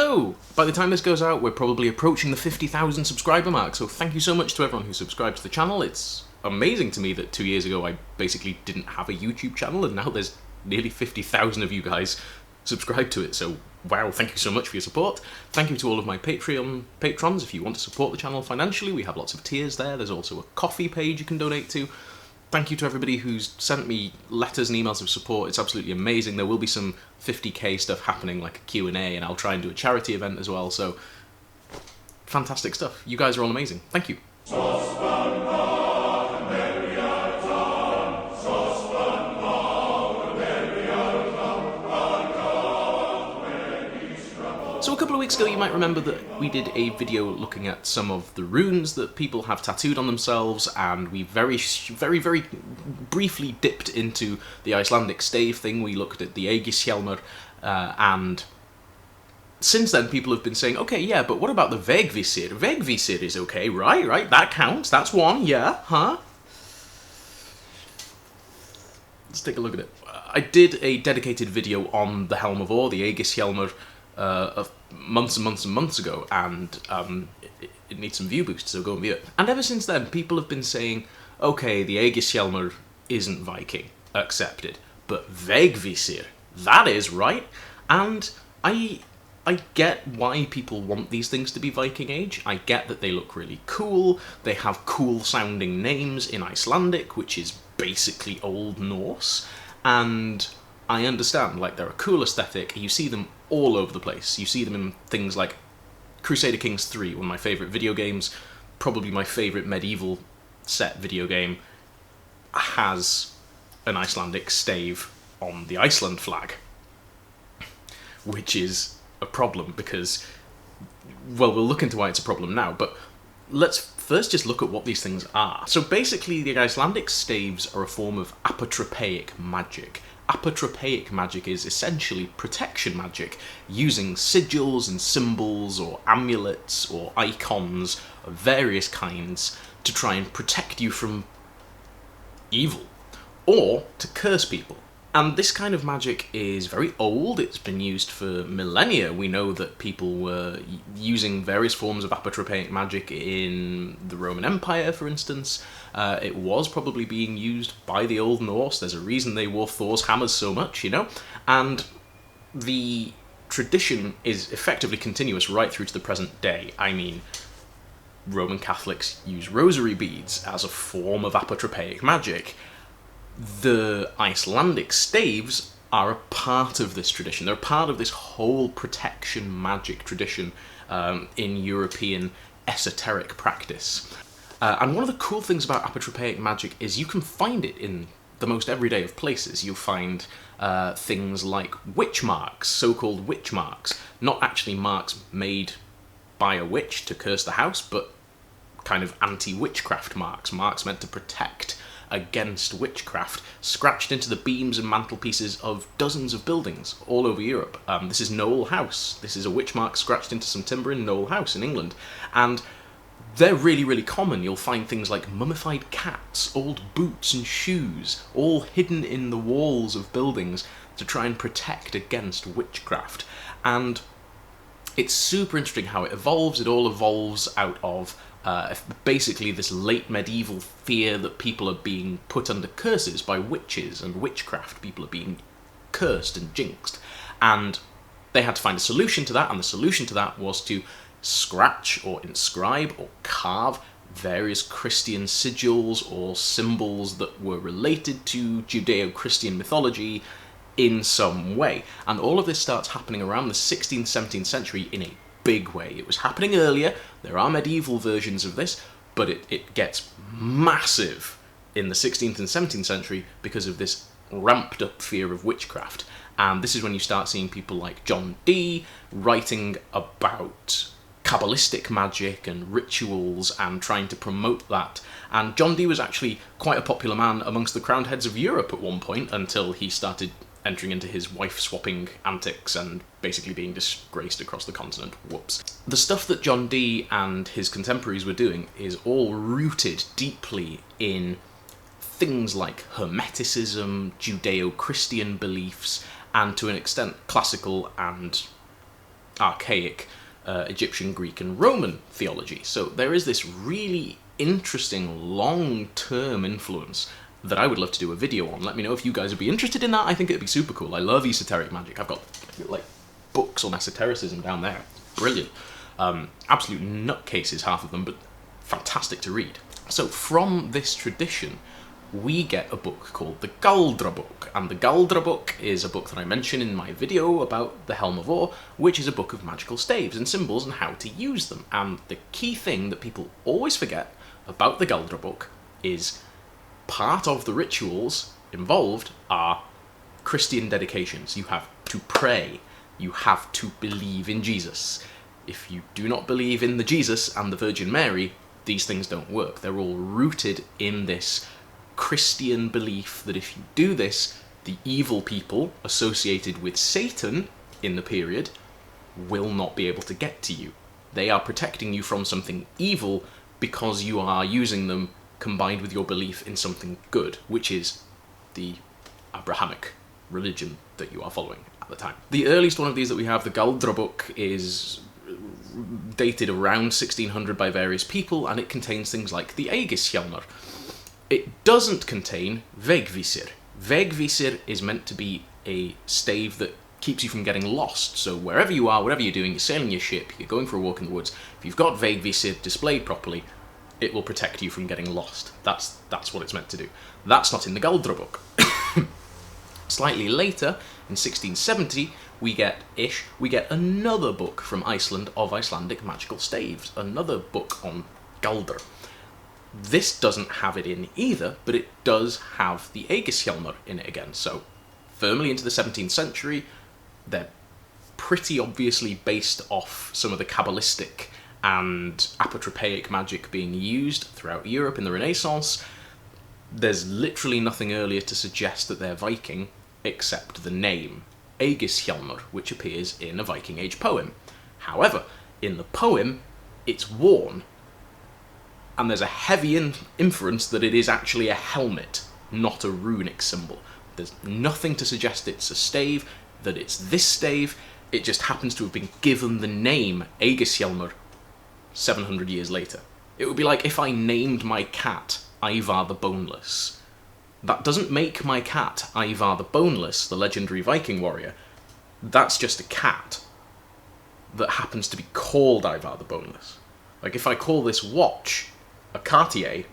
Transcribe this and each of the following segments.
Hello! By the time this goes out, we're probably approaching the 50,000 subscriber mark, so thank you so much to everyone who subscribed to the channel. It's amazing to me that 2 years ago I basically didn't have a YouTube channel, and now there's nearly 50,000 of you guys subscribed to it, so wow, thank you so much for your support. Thank you to all of my Patreon patrons. If you want to support the channel financially, we have lots of tiers there. There's also a coffee page you can donate to. Thank you to everybody who's sent me letters and emails of support. It's absolutely amazing. There will be some 50k stuff happening, like a Q&A, and I'll try and do a charity event as well, so fantastic stuff. You guys are all amazing. Thank you. So a couple of weeks ago you might remember that we did a video looking at some of the runes that people have tattooed on themselves, and we very briefly dipped into the Icelandic stave thing. We looked at the Aegishjalmr, and since then people have been saying, okay, yeah, but what about the Vegvisir? Vegvisir is okay, right, that counts, that's one, yeah, huh? Let's take a look at it. I did a dedicated video on the Helm of Awe, the Aegishjalmr, of months and months and months ago, and it needs some view boost, so go and view it. And ever since then, people have been saying, okay, the Aegishjalmr isn't Viking, accepted, but Vegvisir, that is, right? And I get why people want these things to be Viking Age. I get that they look really cool, they have cool sounding names in Icelandic, which is basically Old Norse, and I understand, like, they're a cool aesthetic. You see them all over the place. You see them in things like Crusader Kings 3, one of my favourite video games, probably my favourite medieval set video game, has an Icelandic stave on the Iceland flag, which is a problem because, well, we'll look into why it's a problem now, but let's first just look at what these things are. So basically, the Icelandic staves are a form of apotropaic magic. Apotropaic magic is essentially protection magic, using sigils and symbols or amulets or icons of various kinds to try and protect you from evil, or to curse people. And this kind of magic is very old. It's been used for millennia. We know that people were using various forms of apotropaic magic in the Roman Empire, for instance. It was probably being used by the Old Norse. There's a reason they wore Thor's hammers so much, you know? And the tradition is effectively continuous right through to the present day. I mean, Roman Catholics use rosary beads as a form of apotropaic magic. The Icelandic staves are a part of this tradition. They're part of this whole protection magic tradition in European esoteric practice. And one of the cool things about apotropaic magic is you can find it in the most everyday of places. You'll find things like witch marks, so-called witch marks. Not actually marks made by a witch to curse the house, but kind of anti-witchcraft marks. Marks meant to protect against witchcraft, scratched into the beams and mantelpieces of dozens of buildings all over Europe. This is Knowle House. This is a witch mark scratched into some timber in Knowle House in England. And they're really common. You'll find things like mummified cats, old boots and shoes, all hidden in the walls of buildings to try and protect against witchcraft. And it's super interesting how it evolves. It all evolves out of basically this late medieval fear that people are being put under curses by witches and witchcraft. People are being cursed and jinxed. And they had to find a solution to that, and the solution to that was to scratch or inscribe or carve various Christian sigils or symbols that were related to Judeo-Christian mythology in some way. And all of this starts happening around the 16th, 17th century in a big way. It was happening earlier, there are medieval versions of this, but it gets massive in the 16th and 17th century because of this ramped up fear of witchcraft. And this is when you start seeing people like John Dee writing about Kabbalistic magic and rituals and trying to promote that. And John Dee was actually quite a popular man amongst the crowned heads of Europe at one point, until he started entering into his wife-swapping antics and basically being disgraced across the continent. Whoops. The stuff that John Dee and his contemporaries were doing is all rooted deeply in things like Hermeticism, Judeo-Christian beliefs, and to an extent classical and archaic Egyptian, Greek, and Roman theology. So there is this really interesting long-term influence that I would love to do a video on. Let me know if you guys would be interested in that. I think it'd be super cool. I love esoteric magic. I've got like books on esotericism down there. Brilliant. Absolute nutcases, half of them, but fantastic to read. So from this tradition, we get a book called the Galdra book, and the Galdra book is a book that I mentioned in my video about the Helm of Awe, which is a book of magical staves and symbols and how to use them. And the key thing that people always forget about the Galdra book is part of the rituals involved are Christian dedications. You have to pray. You have to believe in Jesus. If you do not believe in the Jesus and the Virgin Mary, these things don't work. They're all rooted in this Christian belief that if you do this, the evil people associated with Satan in the period will not be able to get to you. They are protecting you from something evil because you are using them combined with your belief in something good, which is the Abrahamic religion that you are following at the time. The earliest one of these that we have, the Galdra book, is dated around 1600 by various people, and it contains things like the Aegishjalmr. It doesn't contain Vegvisir. Vegvisir is meant to be a stave that keeps you from getting lost. So wherever you are, whatever you're doing, you're sailing your ship, you're going for a walk in the woods, if you've got Vegvisir displayed properly, it will protect you from getting lost. That's what it's meant to do. That's not in the Galdra book. Slightly later, in 1670, we get another book from Iceland of Icelandic magical staves, another book on Galdr. This doesn't have it in either, but it does have the Aegishjalmr in it again. So, firmly into the 17th century, they're pretty obviously based off some of the Kabbalistic and Apotropaic magic being used throughout Europe in the Renaissance. There's literally nothing earlier to suggest that they're Viking, except the name, Aegishjalmr, which appears in a Viking Age poem. However, in the poem, it's worn, and there's a heavy inference that it is actually a helmet, not a runic symbol. There's nothing to suggest it's a stave, that it's this stave. It just happens to have been given the name Aegishjalmr 700 years later. It would be like if I named my cat Ivar the Boneless. That doesn't make my cat Ivar the Boneless, the legendary Viking warrior. That's just a cat that happens to be called Ivar the Boneless. Like if I call this watch a Cartier,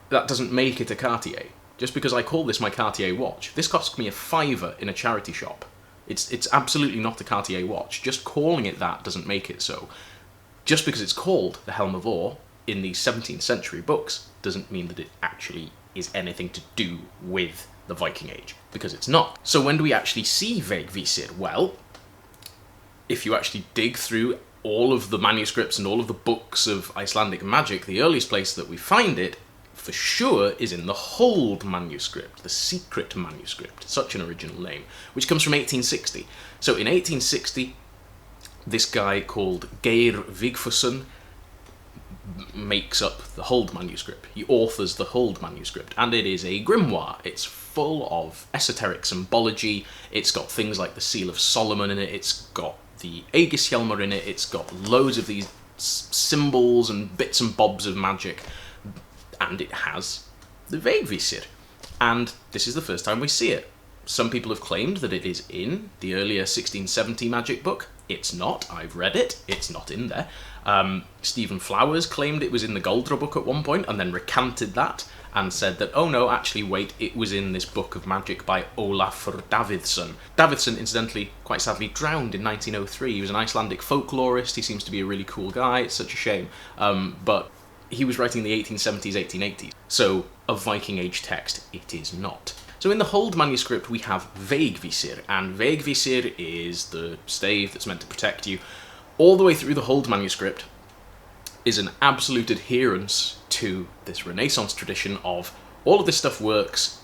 that doesn't make it a Cartier. Just because I call this my Cartier watch. This cost me £5 in a charity shop. It's absolutely not a Cartier watch. Just calling it that doesn't make it so. Just because it's called the Helm of Awe in these 17th century books doesn't mean that it actually is anything to do with the Viking Age, because it's not. So when do we actually see Vegvisir? Well, if you actually dig through all of the manuscripts and all of the books of Icelandic magic, the earliest place that we find it, for sure, is in the Hold Manuscript, the secret manuscript, such an original name, which comes from 1860. So in 1860, this guy called Geir Vigfusson makes up the Hold Manuscript. He authors the Hold Manuscript, and it is a grimoire. It's full of esoteric symbology. It's got things like the Seal of Solomon in it. It's got the Aegishjalmr in it. It's got loads of these symbols and bits and bobs of magic, and it has the Vegvisir. And this is the first time we see it. Some people have claimed that it is in the earlier 1670 magic book. It's not. I've read it. It's not in there. Stephen Flowers claimed it was in the Galdra book at one point and then recanted that and said that, oh no, actually wait, it was in this book of magic by Olafur Davidsson. Davidsson, incidentally, quite sadly drowned in 1903. He was an Icelandic folklorist. He seems to be a really cool guy. It's such a shame. But he was writing in the 1870s, 1880s. So a Viking Age text, it is not. So in the Hold Manuscript, we have Vegvisir, and Vegvisir is the stave that's meant to protect you. All the way through the Hold Manuscript is an absolute adherence to this Renaissance tradition of all of this stuff works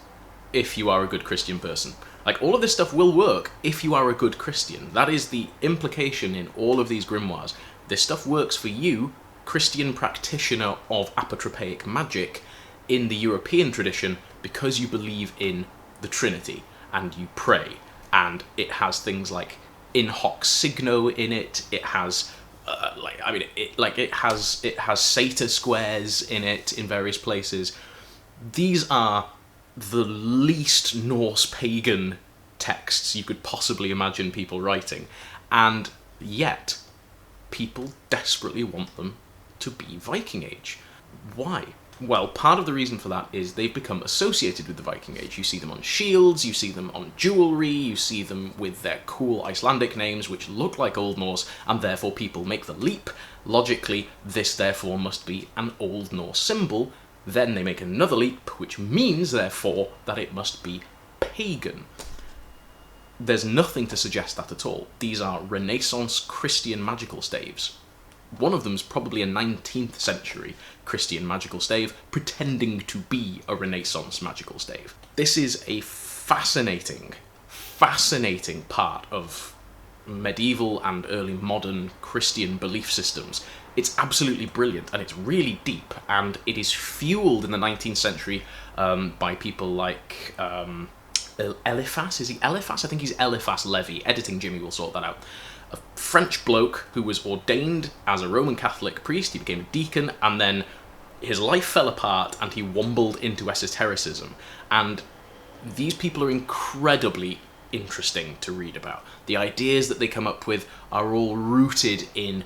if you are a good Christian person. Like, all of this stuff will work if you are a good Christian. That is the implication in all of these grimoires. This stuff works for you, Christian practitioner of Apotropaic magic, in the European tradition, because you believe in the Trinity and you pray, and it has things like in hoc signo in it. It has it has satyr squares in it in various places. These are the least Norse pagan texts you could possibly imagine people writing, and yet people desperately want them to be Viking Age. Why? Well, part of the reason for that is they've become associated with the Viking Age. You see them on shields, you see them on jewellery, you see them with their cool Icelandic names which look like Old Norse, and therefore people make the leap. Logically, this therefore must be an Old Norse symbol. Then they make another leap, which means, therefore, that it must be pagan. There's nothing to suggest that at all. These are Renaissance Christian magical staves. One of them's probably a 19th century Christian magical stave, pretending to be a Renaissance magical stave. This is a fascinating part of medieval and early modern Christian belief systems. It's absolutely brilliant, and it's really deep, and it is fueled in the 19th century by people like Eliphas. Is he Eliphas? I think he's Eliphas Levi. Editing Jimmy will sort that out. A French bloke who was ordained as a Roman Catholic priest. He became a deacon, and then his life fell apart and he wombled into esotericism. And these people are incredibly interesting to read about. The ideas that they come up with are all rooted in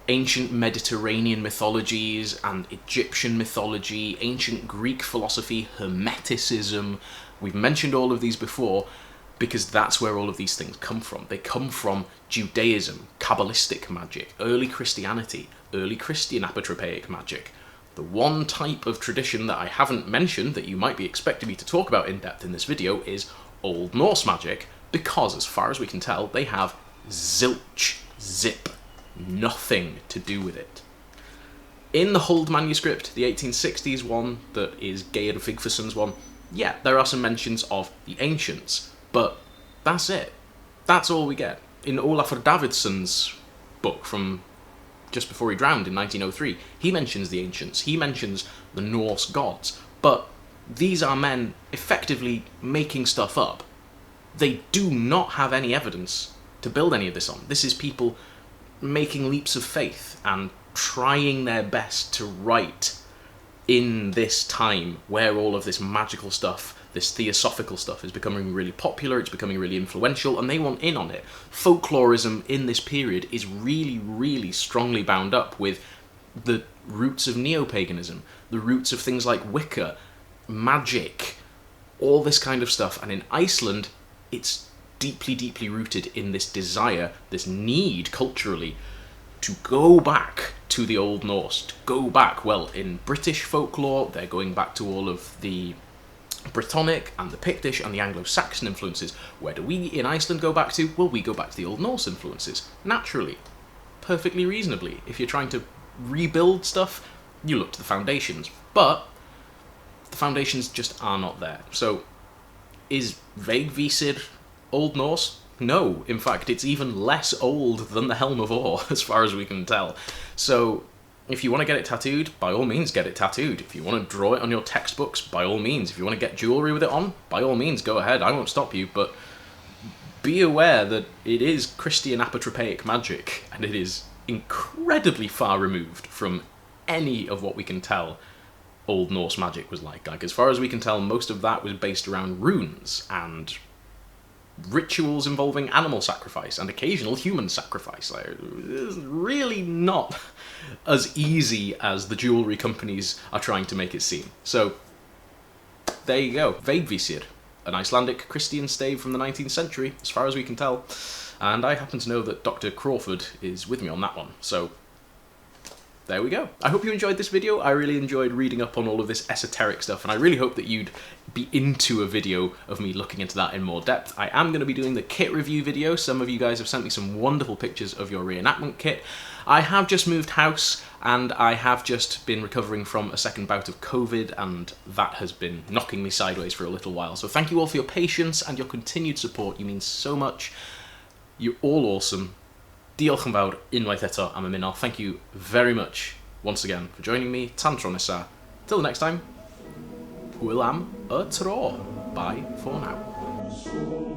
ancient Mediterranean mythologies and Egyptian mythology, ancient Greek philosophy, Hermeticism. We've mentioned all of these before because that's where all of these things come from. They come from Judaism, Kabbalistic magic, early Christianity, early Christian Apotropaic magic. The one type of tradition that I haven't mentioned that you might be expecting me to talk about in depth in this video is Old Norse magic, because as far as we can tell, they have zilch, zip, nothing to do with it. In the Hold Manuscript, the 1860s one that is Geir Vigfuson's one, yeah, there are some mentions of the ancients, but that's it. That's all we get. In Olafur Davidsson's book from just before he drowned in 1903, he mentions the ancients, he mentions the Norse gods, but these are men effectively making stuff up. They do not have any evidence to build any of this on. This is people making leaps of faith and trying their best to write in this time where all of this magical stuff, this theosophical stuff is becoming really popular, it's becoming really influential, and they want in on it. Folklorism in this period is really, really strongly bound up with the roots of neo-paganism, the roots of things like Wicca, magic, all this kind of stuff. And in Iceland, it's deeply, deeply rooted in this desire, this need culturally to go back to the Old Norse, to go back. Well, in British folklore, they're going back to all of the Brittonic and the Pictish and the Anglo-Saxon influences. Where do we in Iceland go back to? Well, we go back to the Old Norse influences, naturally, perfectly reasonably. If you're trying to rebuild stuff, you look to the foundations, but the foundations just are not there. So, is Vegvisir Old Norse? No, in fact, it's even less old than the Helm of Awe, as far as we can tell. So, if you want to get it tattooed, by all means get it tattooed. If you want to draw it on your textbooks, by all means. If you want to get jewellery with it on, by all means, go ahead. I won't stop you, but be aware that it is Christian Apotropaic magic, and it is incredibly far removed from any of what we can tell Old Norse magic was like. Like, as far as we can tell, most of that was based around runes and rituals involving animal sacrifice and occasional human sacrifice. Like, it's really not as easy as the jewellery companies are trying to make it seem. So, there you go. Vegvisir, an Icelandic Christian stave from the 19th century, as far as we can tell. And I happen to know that Dr. Crawford is with me on that one, so there we go. I hope you enjoyed this video. I really enjoyed reading up on all of this esoteric stuff, and I really hope that you'd be into a video of me looking into that in more depth. I am going to be doing the kit review video. Some of you guys have sent me some wonderful pictures of your reenactment kit. I have just moved house, and I have just been recovering from a second bout of COVID, and that has been knocking me sideways for a little while. So thank you all for your patience and your continued support. You mean so much. You're all awesome. Diolch yn fawr unwaith eto am ymuno. Thank you very much once again for joining me. Tan tro nesa. Till the next time, hwyl am y tro. Bye for now.